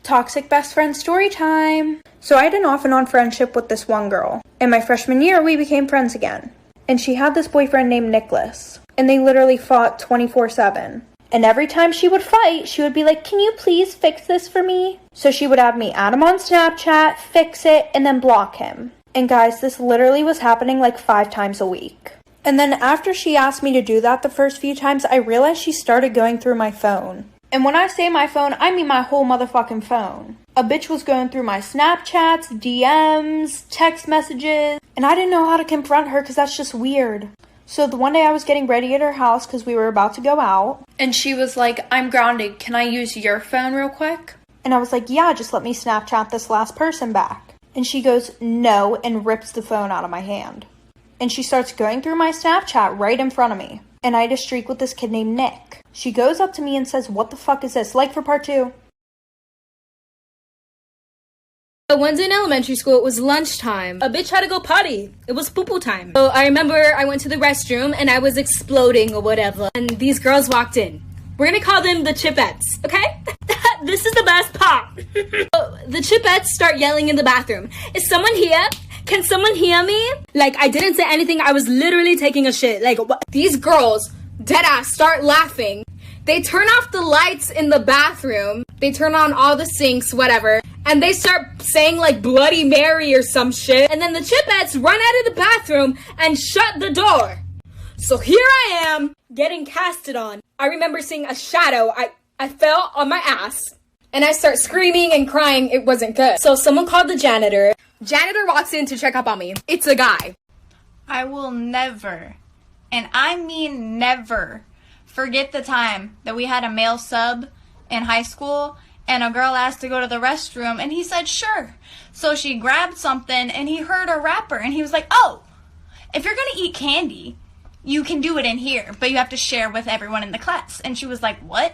Toxic best friend story time. So I had an off and on friendship with this one girl. In my freshman year, we became friends again. And she had this boyfriend named Nicholas. And they literally fought 24/7. And every time she would fight, she would be like, can you please fix this for me? So she would have me add him on Snapchat, fix it, and then block him. And guys, this literally was happening like 5 times a week. And then after she asked me to do that the first few times, I realized she started going through my phone. And when I say my phone, I mean my whole motherfucking phone. A bitch was going through my Snapchats, DMs, text messages, and I didn't know how to confront her because that's just weird. So the one day I was getting ready at her house because we were about to go out, and she was like, I'm grounded, can I use your phone real quick? And I was like, yeah, just let me Snapchat this last person back. And she goes, no, and rips the phone out of my hand. And she starts going through my Snapchat right in front of me. And I had a streak with this kid named Nick. She goes up to me and says, what the fuck is this? Like for part 2. One day in elementary school, it was lunchtime. A bitch had to go potty. It was poo-poo time. So I remember I went to the restroom and I was exploding or whatever. And these girls walked in. We're gonna call them the Chipettes, okay? This is the best part. So the Chipettes start yelling in the bathroom. Is someone here? Can someone hear me? Like, I didn't say anything. I was literally taking a shit. Like, what? These girls, deadass, start laughing. They turn off the lights in the bathroom. They turn on all the sinks, whatever. And they start saying like Bloody Mary or some shit. And then the Chipettes run out of the bathroom and shut the door. So here I am getting casted on. I remember seeing a shadow. I fell on my ass. And I start screaming and crying. It wasn't good. So someone called the janitor. Janitor walks in to check up on me. It's a guy. I will never, and I mean never, forget the time that we had a male sub in high school and a girl asked to go to the restroom and he said sure. So she grabbed something and he heard a rapper and he was like, oh, if you're gonna eat candy, you can do it in here, but you have to share with everyone in the class. And she was like, what?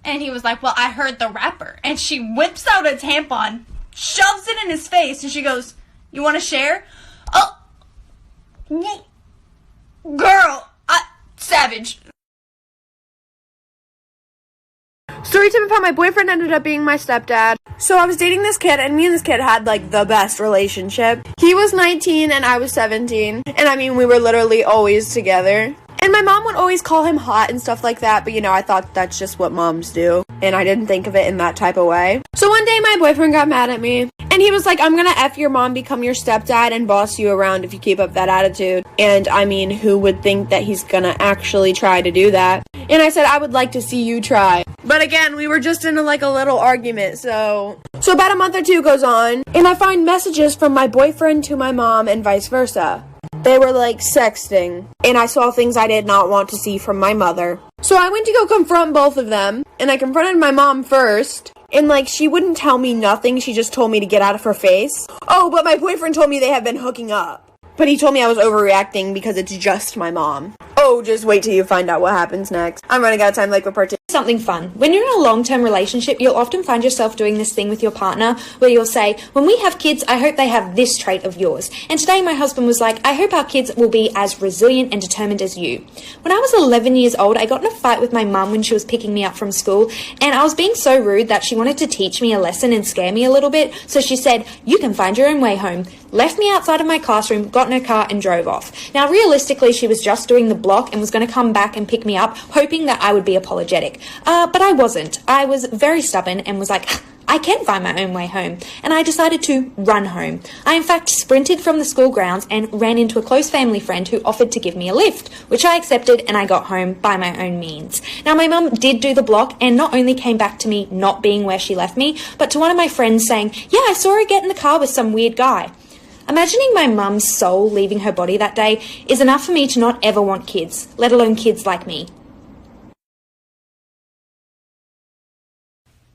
And he was like, well, I heard the rapper. And she whips out a tampon, shoves it in his face, and she goes, you want to share? Oh, girl, savage. Story time of how my boyfriend ended up being my stepdad. So I was dating this kid, and me and this kid had like the best relationship. He was 19 and I was 17. And I mean, we were literally always together. And my mom would always call him hot and stuff like that, but you know, I thought that's just what moms do. And I didn't think of it in that type of way. So one day my boyfriend got mad at me. And he was like, I'm gonna F your mom, become your stepdad, and boss you around if you keep up that attitude. And I mean, who would think that he's gonna actually try to do that? And I said, I would like to see you try. But again, we were just in a little argument, so about a month or 2 goes on, and I find messages from my boyfriend to my mom and vice versa. They were like sexting, and I saw things I did not want to see from my mother. So I went to go confront both of them, and I confronted my mom first, and like she wouldn't tell me nothing, she just told me to get out of her face. Oh, but my boyfriend told me they have been hooking up. But he told me I was overreacting because it's just my mom. Oh, just wait till you find out what happens next. I'm running out of time like for part 2. Something fun. When you're in a long-term relationship, you'll often find yourself doing this thing with your partner where you'll say, when we have kids, I hope they have this trait of yours. And today my husband was like, I hope our kids will be as resilient and determined as you. When I was 11 years old, I got in a fight with my mum when she was picking me up from school, and I was being so rude that she wanted to teach me a lesson and scare me a little bit. So she said, you can find your own way home. Left me outside of my classroom, got in her car and drove off. Now realistically, she was just doing the block and was going to come back and pick me up, hoping that I would be apologetic. But I wasn't. I was very stubborn and was like, I can find my own way home. And I decided to run home. I in fact sprinted from the school grounds and ran into a close family friend who offered to give me a lift, which I accepted, and I got home by my own means. Now my mum did do the block and not only came back to me not being where she left me, but to one of my friends saying, yeah, I saw her get in the car with some weird guy. Imagining my mum's soul leaving her body that day is enough for me to not ever want kids, let alone kids like me.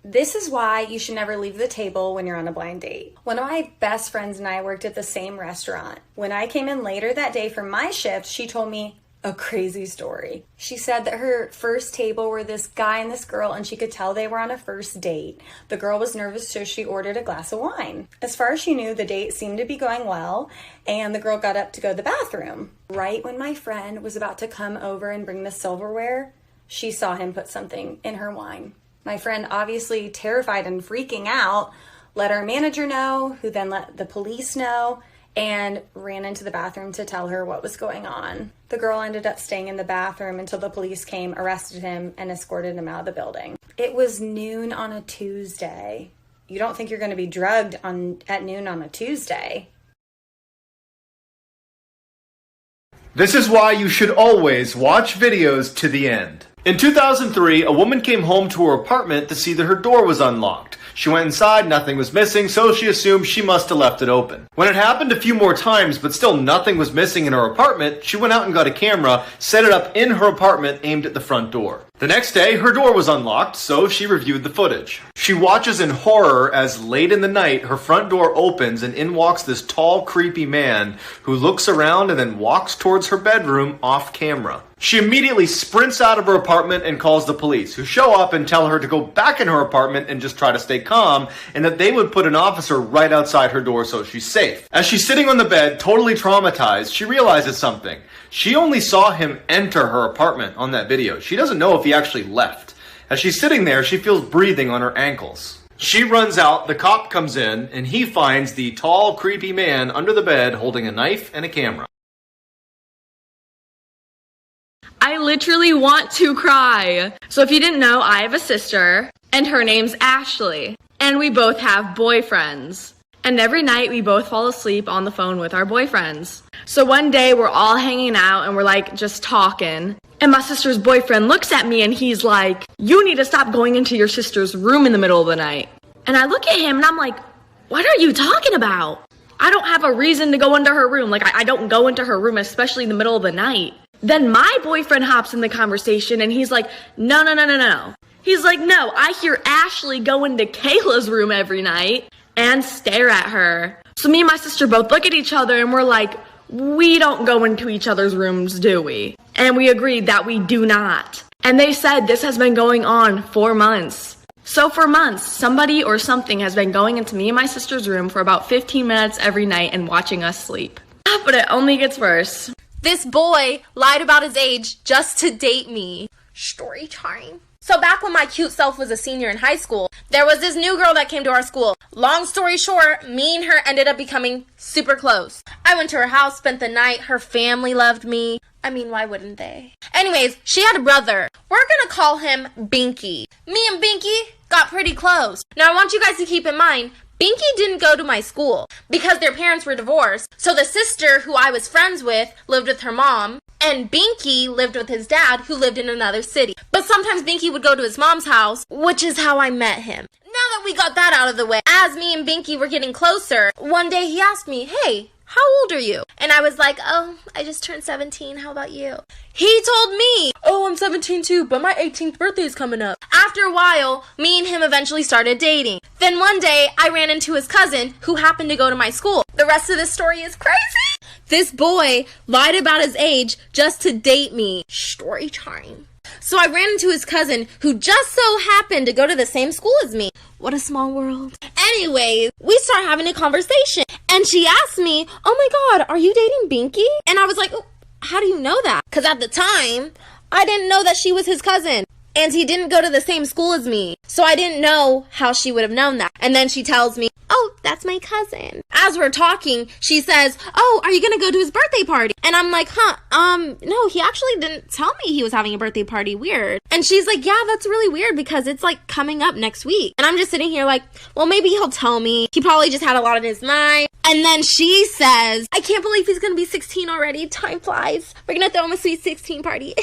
This is why you should never leave the table when you're on a blind date. One of my best friends and I worked at the same restaurant. When I came in later that day for my shift, she told me a crazy story. She said that her first table were this guy and this girl, and she could tell they were on a first date. The girl was nervous, so she ordered a glass of wine. As far as she knew, the date seemed to be going well, and the girl got up to go to the bathroom. Right when my friend was about to come over and bring the silverware, she saw him put something in her wine. My friend, obviously terrified and freaking out, let our manager know, who then let the police know, and ran into the bathroom to tell her what was going on. The girl ended up staying in the bathroom until the police came, arrested him, and escorted him out of the building. It was noon on a Tuesday. You don't think you're going to be drugged at noon on a Tuesday. This is why you should always watch videos to the end. In 2003, a woman came home to her apartment to see that her door was unlocked. She went inside, nothing was missing, so she assumed she must have left it open. When it happened a few more times, but still nothing was missing in her apartment, she went out and got a camera, set it up in her apartment, aimed at the front door. The next day, her door was unlocked, so she reviewed the footage. She watches in horror as late in the night, her front door opens and in walks this tall, creepy man who looks around and then walks towards her bedroom off camera. She immediately sprints out of her apartment and calls the police, who show up and tell her to go back in her apartment and just try to stay calm, and that they would put an officer right outside her door so she's safe. As she's sitting on the bed, totally traumatized, she realizes something. She only saw him enter her apartment on that video. She doesn't know if he actually left. As she's sitting there, she feels breathing on her ankles. She runs out, the cop comes in, and he finds the tall, creepy man under the bed holding a knife and a camera. I literally want to cry. So if you didn't know, I have a sister, and her name's Ashley, and we both have boyfriends. And every night we both fall asleep on the phone with our boyfriends. So one day we're all hanging out and we're like just talking, and my sister's boyfriend looks at me and he's like, "You need to stop going into your sister's room in the middle of the night." And I look at him and I'm like, "What are you talking about? I don't have a reason to go into her room. Like I don't go into her room, especially in the middle of the night." Then my boyfriend hops in the conversation and he's like, No. He's like, "No, I hear Ashley go into Kayla's room every night and stare at her." So me and my sister both look at each other and we're like, "We don't go into each other's rooms, do we?" And we agreed that we do not. And they said this has been going on for months. So for months, somebody or something has been going into me and my sister's room for about 15 minutes every night and watching us sleep. But it only gets worse. This boy lied about his age just to date me. Story time. So back when my cute self was a senior in high school, there was this new girl that came to our school. Long story short, me and her ended up becoming super close. I went to her house, spent the night. Her family loved me. I mean, why wouldn't they? Anyways, she had a brother. We're gonna call him Binky. Me and Binky got pretty close. Now I want you guys to keep in mind, Binky didn't go to my school because their parents were divorced. So the sister who I was friends with lived with her mom, and Binky lived with his dad who lived in another city. But sometimes Binky would go to his mom's house, which is how I met him. Now that we got that out of the way, as me and Binky were getting closer, one day he asked me, "Hey, how old are you?" And I was like, "Oh, I just turned 17. How about you?" He told me, "Oh, I'm 17 too, but my 18th birthday is coming up." After a while, me and him eventually started dating. Then one day, I ran into his cousin who happened to go to my school. The rest of this story is crazy. This boy lied about his age just to date me. Story time. So I ran into his cousin who just so happened to go to the same school as me. What a small world. Anyways, we start having a conversation and she asked me, "Oh my God, are you dating Binky?" And I was like, "Oh, how do you know that?" Because at the time, I didn't know that she was his cousin. And he didn't go to the same school as me. So I didn't know how she would have known that. And then she tells me, "Oh, that's my cousin." As we're talking, she says, "Oh, are you going to go to his birthday party?" And I'm like, no, he actually didn't tell me he was having a birthday party. Weird. And she's like, "Yeah, that's really weird because it's like coming up next week." And I'm just sitting here like, well, maybe he'll tell me. He probably just had a lot on his mind. And then she says, "I can't believe he's going to be 16 already. Time flies. We're going to throw him a sweet 16 party."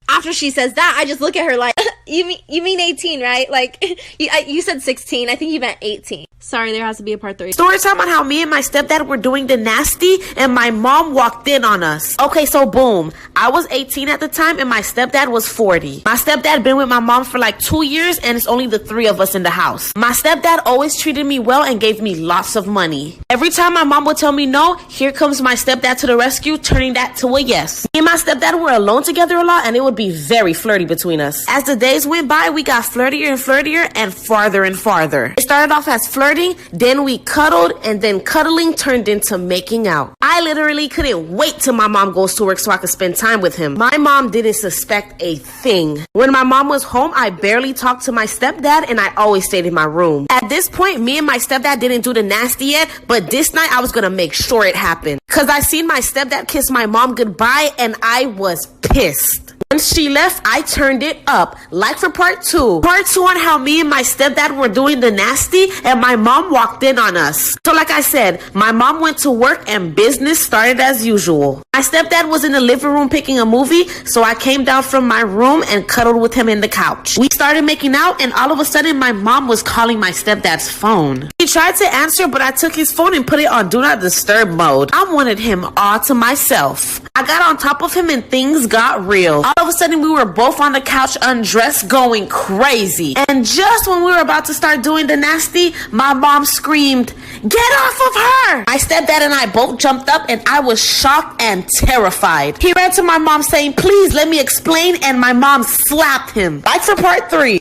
After she says that, I just look at her like, you mean 18, right? Like, you said 16. I think you meant 18. Sorry, there has to be a part 3. Story time on how me and my stepdad were doing the nasty and my mom walked in on us. Okay, so boom. I was 18 at the time and my stepdad was 40. My stepdad been with my mom for like 2 years and it's only the 3 of us in the house. My stepdad always treated me well and gave me lots of money. Every time my mom would tell me no, here comes my stepdad to the rescue, turning that to a yes. Me and my stepdad were alone together a lot and it would be very flirty between us. As the day days went by, we got flirtier and flirtier and farther and farther. It started off as flirting, then we cuddled, and then cuddling turned into making out. I literally couldn't wait till my mom goes to work so I could spend time with him. My mom didn't suspect a thing. When my mom was home, I barely talked to my stepdad, and I always stayed in my room. At this point, me and my stepdad didn't do the nasty yet, but this night I was gonna make sure it happened. Cause I seen my stepdad kiss my mom goodbye, and I was pissed. Once she left, I turned it up, like for part 2. Part 2 on how me and my stepdad were doing the nasty, and my mom walked in on us. So like I said, my mom went to work and business started as usual. My stepdad was in the living room picking a movie, so I came down from my room and cuddled with him in the couch. We started making out, and all of a sudden my mom was calling my stepdad's phone. He tried to answer, but I took his phone and put it on do not disturb mode. I wanted him all to myself. I got on top of him and things got real. All of a sudden we were both on the couch undressed going crazy. And just when we were about to start doing the nasty, my mom screamed, "Get off of her!" My stepdad and I both jumped up and I was shocked and terrified. He ran to my mom saying, "Please let me explain," and my mom slapped him. Like for part 3.